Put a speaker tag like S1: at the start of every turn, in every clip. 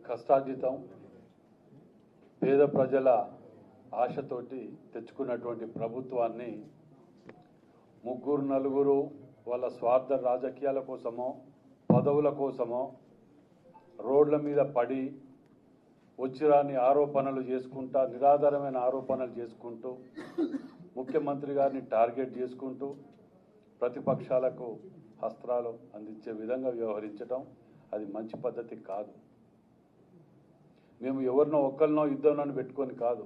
S1: కష్టార్జితం పేద ప్రజల ఆశతోటి తెచ్చుకున్నటువంటి ప్రభుత్వాన్ని ముగ్గురు నలుగురు వాళ్ళ స్వార్థ రాజకీయాల కోసమో పదవుల కోసమో రోడ్ల మీద పడి వచ్చిరాని ఆరోపణలు చేసుకుంటా నిరాధారమైన ఆరోపణలు చేసుకుంటూ ముఖ్యమంత్రి గారిని టార్గెట్ చేసుకుంటూ ప్రతిపక్షాలకు అస్త్రాలు అందించే విధంగా వ్యవహరించడం అది మంచి పద్ధతి కాదు. మేము ఎవరినో ఒక్కరినో ఇద్దరినో పెట్టుకొని కాదు,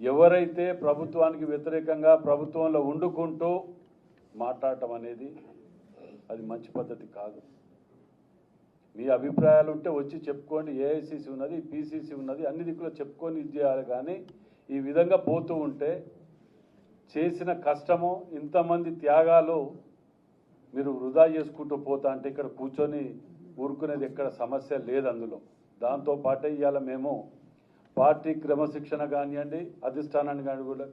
S1: ఎవరైతే ప్రభుత్వానికి వ్యతిరేకంగా ప్రభుత్వంలో వండుకుంటూ మాట్లాడటం అనేది అది మంచి పద్ధతి కాదు. మీ అభిప్రాయాలు ఉంటే వచ్చి చెప్పుకోండి, ఏఐసిసి ఉన్నది, పిసిసి ఉన్నది, అన్ని దిక్కులో చెప్పుకొని ఇది చేయాలి. కానీ ఈ విధంగా పోతూ ఉంటే చేసిన కష్టము ఇంతమంది త్యాగాలు మీరు వృధా చేసుకుంటూ పోతా అంటే ఇక్కడ కూర్చొని ఊరుకునేది ఎక్కడ సమస్య లేదు అందులో. దాంతోపాటే ఇవాళ మేము పార్టీ క్రమశిక్షణ కానివ్వండి, అధిష్టానాన్ని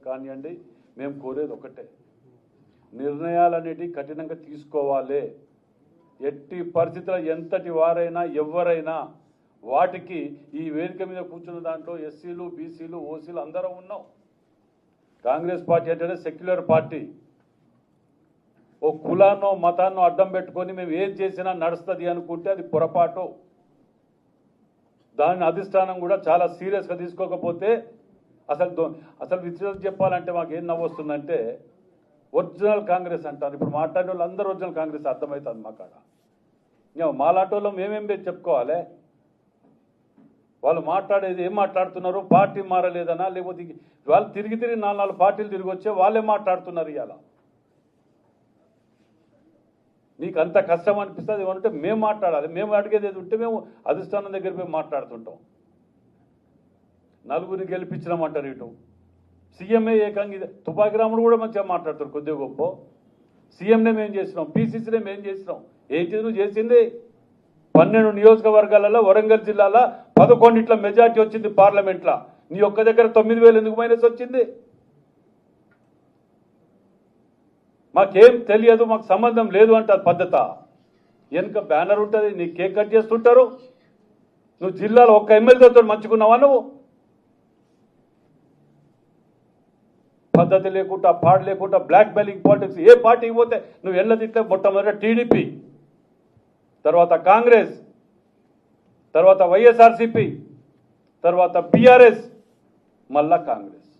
S1: కానివ్వండి, మేము కోరేది ఒకటే, నిర్ణయాలన్నిటి కఠినంగా తీసుకోవాలి. ఎట్టి పరిస్థితుల్లో ఎంతటి వారైనా ఎవరైనా వాటికి ఈ వేదిక మీద కూర్చున్న దాంట్లో ఎస్సీలు బీసీలు ఓసీలు అందరం ఉన్నాం. కాంగ్రెస్ పార్టీ అంటే సెక్యులర్ పార్టీ. ఓ కులాన్నో మతాన్నో అడ్డం పెట్టుకొని మేము ఏం చేసినా నడుస్తుంది అనుకుంటే అది పొరపాటు. దాని అధిష్టానం కూడా చాలా సీరియస్గా తీసుకోకపోతే అసలు విషయం చెప్పాలంటే మాకు ఏం నవ్వు వస్తుందంటే ఒరిజినల్ కాంగ్రెస్ అంటారు. ఇప్పుడు మాట్లాడే వాళ్ళు అందరూ ఒరిజినల్ కాంగ్రెస్ అర్థమవుతుంది మా కాడ. మాలాంటి వాళ్ళు మేమేం చెప్పుకోవాలి? వాళ్ళు మాట్లాడేది ఏం మాట్లాడుతున్నారు? పార్టీ మారలేదనా, లేకపోతే వాళ్ళు తిరిగి 4 పార్టీలు తిరిగి వచ్చే వాళ్ళే మాట్లాడుతున్నారు. ఇవాళ నీకు అంత కష్టం అనిపిస్తుంది ఏమంటే మేము మాట్లాడాలి, మేము అడిగేది ఏది ఉంటే మేము అధిష్టానం దగ్గర పోయి మాట్లాడుతుంటాం. నలుగురిని గెలిపించినామంటారు. ఇటు సీఎంఏ ఏకంగా తుపాకి రాముడు కూడా మంచిగా మాట్లాడతారు కొద్దిగా గొప్ప. సీఎంనే మేము చేసినాం, పీసీసీనే మేము చేసినాం. ఏంటి నువ్వు చేసింది? 12 నియోజకవర్గాలలో వరంగల్ జిల్లాలో 11 మెజార్టీ వచ్చింది పార్లమెంట్లో. నీ ఒక్క దగ్గర 9,000 ఎందుకు మైనస్ వచ్చింది? మాకేం తెలియదు, మాకు సంబంధం లేదు అంటారు పద్ధత. వెనుక బ్యానర్ ఉంటుంది, నీ కేక్ కట్ చేస్తుంటారు. నువ్వు జిల్లాలో ఒక్క ఎమ్మెల్యేతో మంచుకున్నావా? నువ్వు పద్ధతి లేకుండా పాడు లేకుండా బ్లాక్ మెయిలింగ్ పాలిటిక్స్. ఏ పార్టీకి పోతే నువ్వు ఎన్నదిట్లే మొట్టమొదట టీడీపీ, తర్వాత కాంగ్రెస్, తర్వాత వైఎస్ఆర్సీపీ, తర్వాత బీఆర్ఎస్, మళ్ళా కాంగ్రెస్.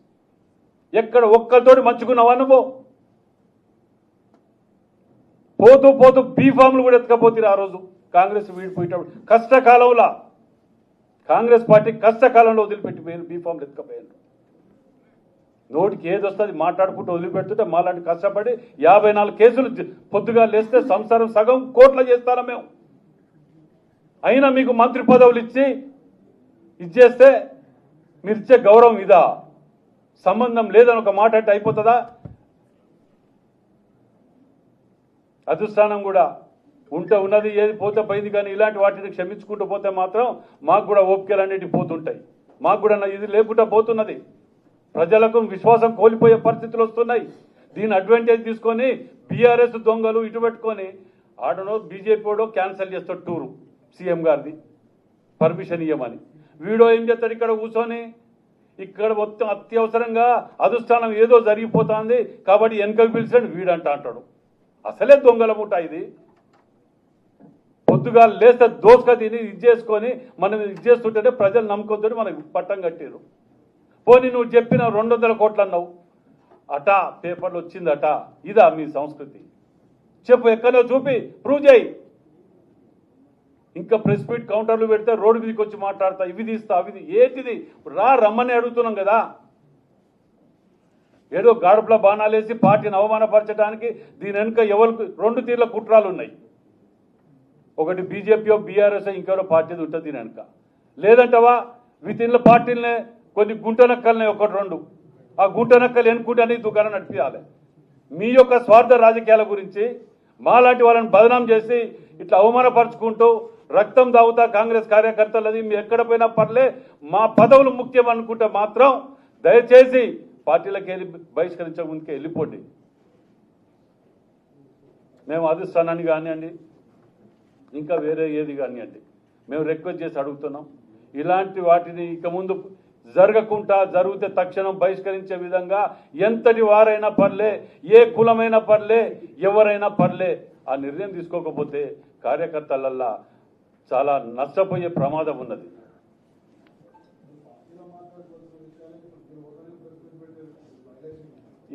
S1: ఎక్కడ ఒక్కరితోటి మంచుకున్నావా నువ్వు? పోతూ పోతూ బీఫామ్లు కూడా ఎత్తుకపోతుంది. ఆ రోజు కాంగ్రెస్ వీడిపోయేటప్పుడు కష్టకాలంలో కాంగ్రెస్ పార్టీ కష్టకాలంలో వదిలిపెట్టిపోయారు, బీఫామ్లు ఎత్తుకపోయారు. నోటికి ఏది వస్తుంది మాట్లాడుకుంటూ వదిలిపెడుతుంటే మాలాంటి కష్టపడి 54 కేసులు పొద్దుగా లేస్తే సంసారం సగం కోట్ల చేస్తారా మేము. అయినా మీకు మంత్రి పదవులు ఇచ్చి ఇచ్చేస్తే మీరు ఇచ్చే గౌరవం ఇదా? సంబంధం లేదని ఒక మాట అంటే అయిపోతుందా? అధిష్టానం కూడా ఉంటే ఉన్నది, ఏది పోతే పోయింది. కానీ ఇలాంటి వాటిని క్షమించుకుంటూ పోతే మాత్రం మాకు కూడా ఓపికలు అన్నిటి పోతుంటాయి. మాకు కూడా ఇది లేకుండా పోతున్నది. ప్రజలకు విశ్వాసం కోల్పోయే పరిస్థితులు వస్తున్నాయి. దీని అడ్వాంటేజ్ తీసుకొని బీఆర్ఎస్ దొంగలు ఇటు పెట్టుకొని ఆడనో బీజేపీ వాడో క్యాన్సిల్ చేస్తాడు టూరు సీఎం గారిది పర్మిషన్ ఇవ్వమని. వీడో ఏం చేస్తాడు ఇక్కడ కూర్చొని, ఇక్కడ మొత్తం అత్యవసరంగా అధిష్టానం ఏదో జరిగిపోతుంది కాబట్టి వెనకకు పిలిచాడు వీడంట అంటాడు. అసలే దొంగల ముఠా ఇది. పొద్దుగా లేస్తే దోసుక తిని ఇది చేసుకొని మనం ఇది చేస్తుంటేనే ప్రజలు నమ్మకంతో మనకు పట్టం కట్టారు. పోనీ నువ్వు చెప్పిన 200 కోట్లు అన్నావు అట, పేపర్లు వచ్చిందట. ఇదా మీ సంస్కృతి? చెప్పు, ఎక్కడో చూపి ప్రూవ్ చేయి. ఇంకా ప్రెస్ మీట్ కౌంటర్లు పెడితే రోడ్డు మీదకి వచ్చి మాట్లాడతా, ఇవి తీస్తా అవి ఏంటిది? రమ్మని అడుగుతున్నాం కదా. ఏదో గాడుపుల బాణాలేసి పార్టీని అవమానపరచడానికి దీని వెనుక ఎవరికి 2 తీర్ల కుట్రాలు ఉన్నాయి. ఒకటి బీజేపీ బీఆర్ఎస్ ఇంకెవరో పార్టీ ఉంటుంది దీని వెనుక. లేదంటవా వితిన్ల పార్టీలనే కొన్ని గుంటనక్కలనే 1-2 ఆ గుంటనక్కలు ఎన్నుకుంటే దుకాణం నడిపించాలి. మీ యొక్క స్వార్థ రాజకీయాల గురించి మాలాంటి వాళ్ళని బదనాం చేసి ఇట్లా అవమానపరుచుకుంటూ రక్తం దాగుతా కాంగ్రెస్ కార్యకర్తలది మీ ఎక్కడ పోయినా పర్లే, మా పదవులు ముఖ్యం అనుకుంటే మాత్రం దయచేసి పార్టీలకు వెళ్ళి బహిష్కరించక ముందుకే వెళ్ళిపోండి. మేము అధిష్టానాన్ని కానివ్వండి, ఇంకా వేరే ఏది కానివ్వండి, మేము రిక్వెస్ట్ చేసి అడుగుతున్నాం. ఇలాంటి వాటిని ఇక ముందు జరగకుండా, జరిగితే తక్షణం బహిష్కరించే విధంగా ఎంతటి వారైనా పర్లే, ఏ కులమైనా పర్లే, ఎవరైనా పర్లే ఆ నిర్ణయం తీసుకోకపోతే కార్యకర్తలల్లా చాలా నష్టపోయే ప్రమాదం ఉన్నది.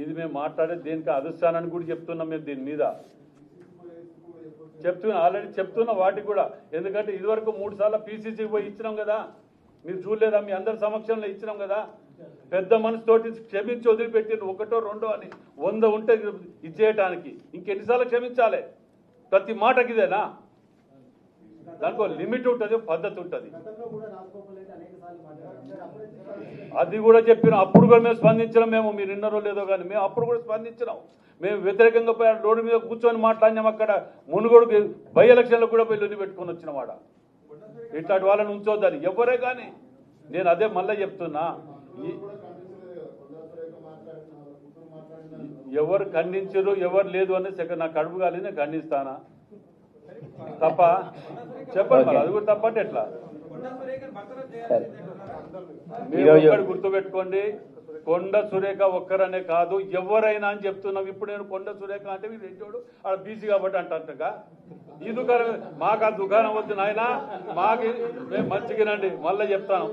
S1: ఇది మేము మాట్లాడే దేనికి అధిష్టానాన్ని కూడా చెప్తున్నాం. మేము దీని మీద ఆల్రెడీ చెప్తున్నా వాటికి కూడా. ఎందుకంటే ఇదివరకు 3 సార్లు పీసీసీకి పోయి ఇచ్చినాం కదా, మీరు చూడలేదా? మీ అందరి సమక్షంలో ఇచ్చినాం కదా. పెద్ద మనసుతోటి క్షమించి వదిలిపెట్టిండ్రు, 1, 2 అని 100 ఉంటే ఇచ్చేయటానికి ఇంకెన్నిసార్లు క్షమించాలి? ప్రతి మాటకి ఇదేనా? దానికి లిమిట్ ఉంటుంది, పద్ధతి ఉంటుంది. అది కూడా చెప్పినాం. అప్పుడు కూడా మేము స్పందించినాం. మీరు విన్నారో లేదో కానీ మేము అప్పుడు కూడా స్పందించినాం. మేము వ్యతిరేకంగా పోయి రోడ్డు మీద కూర్చొని మాట్లాడినాం. అక్కడ మునుగోడు బై ఎలక్షన్లో కూడా పోయి లొల్లి పెట్టుకొని వచ్చిన వాడ. ఇట్లాంటి వాళ్ళని ఉంచొద్దని ఎవరే కానీ. నేను అదే మళ్ళీ చెప్తున్నా, ఎవరు ఖండించరు ఎవరు లేదు అని నా కడుపు కాలేదు, నేను ఖండిస్తానా? తప్ప చెప్పండి మరి. అది కూడా తప్పంటే ఎట్లా? మీరు ఒక్కటి గుర్తుపెట్టుకోండి, కొండ సురేఖ ఒక్కరనే కాదు, ఎవరైనా అని చెప్తున్నాం. ఇప్పుడు నేను కొండ సురేఖ అంటే మీరు రెడ్డోడు ఆడ బీసీ కాబట్టి అంటగా ఈ దుకాణం మాకు ఆ దుకాణం వద్దు నాయన, మాకు మేము మంచిగానండి. మళ్ళీ చెప్తాను,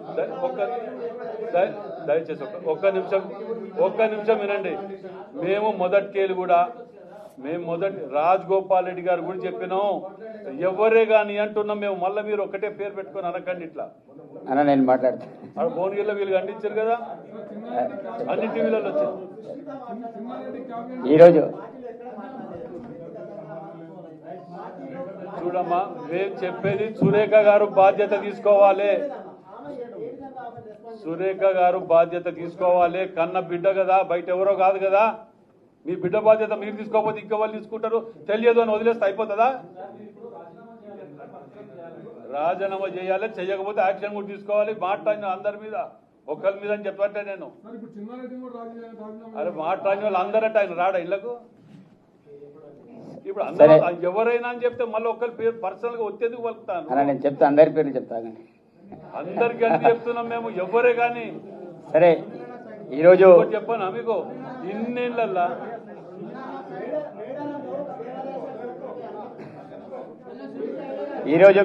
S1: దయచేసి ఒక్క నిమిషం వినండి. మేము మొదటి రాజగోపాల్ రెడ్డి గారు కూడా చెప్పినాం, ఎవరే కానీ అంటున్నాం మేము. మళ్ళీ మీరు ఒకటే పేరు పెట్టుకొని అనకండి ఇట్లా
S2: అన్న. నేను మాట్లాడతాను.
S1: అక్కడ భువనగిరిలో వీళ్ళు ఖండించారు కదా, అన్ని టీవీలలో వచ్చారు.
S2: ఈరోజు
S1: చూడమ్మా, మేము చెప్పేది సురేఖ గారు బాధ్యత తీసుకోవాలి. సురేఖ గారు బాధ్యత తీసుకోవాలి. కన్న బిడ్డ కదా, బయట ఎవరో కాదు కదా. మీ బిడ్డ బాధ్యత మీరు తీసుకోకపోతే ఇంకా వాళ్ళు తీసుకుంటారు. తెలియదు అని వదిలేస్తే అయిపోతుందా? రాజీనామా చేయాలి, చేయకపోతే యాక్షన్ కూడా తీసుకోవాలి. మాట్లాడిన అందరి మీద, ఒక్కరి మీద అని చెప్పంటే నేను అరే మాట్లాడిన వాళ్ళు అందరంటే ఆయన రాడా ఇళ్లకు? ఇప్పుడు అందరూ ఎవరైనా అని చెప్తే మళ్ళీ ఒకరి పేరు పర్సనల్ గా వచ్చేందుకు వలుపుతాను.
S2: నేను చెప్తా, అందరి పేర్లు చెప్తాను.
S1: అందరికి అని చెప్తున్నాం మేము, ఎవరే కానీ.
S2: సరే ఈరోజు
S1: చెప్పాను మీకు, ఇన్నేళ్ళల్లా
S2: ఈరోజు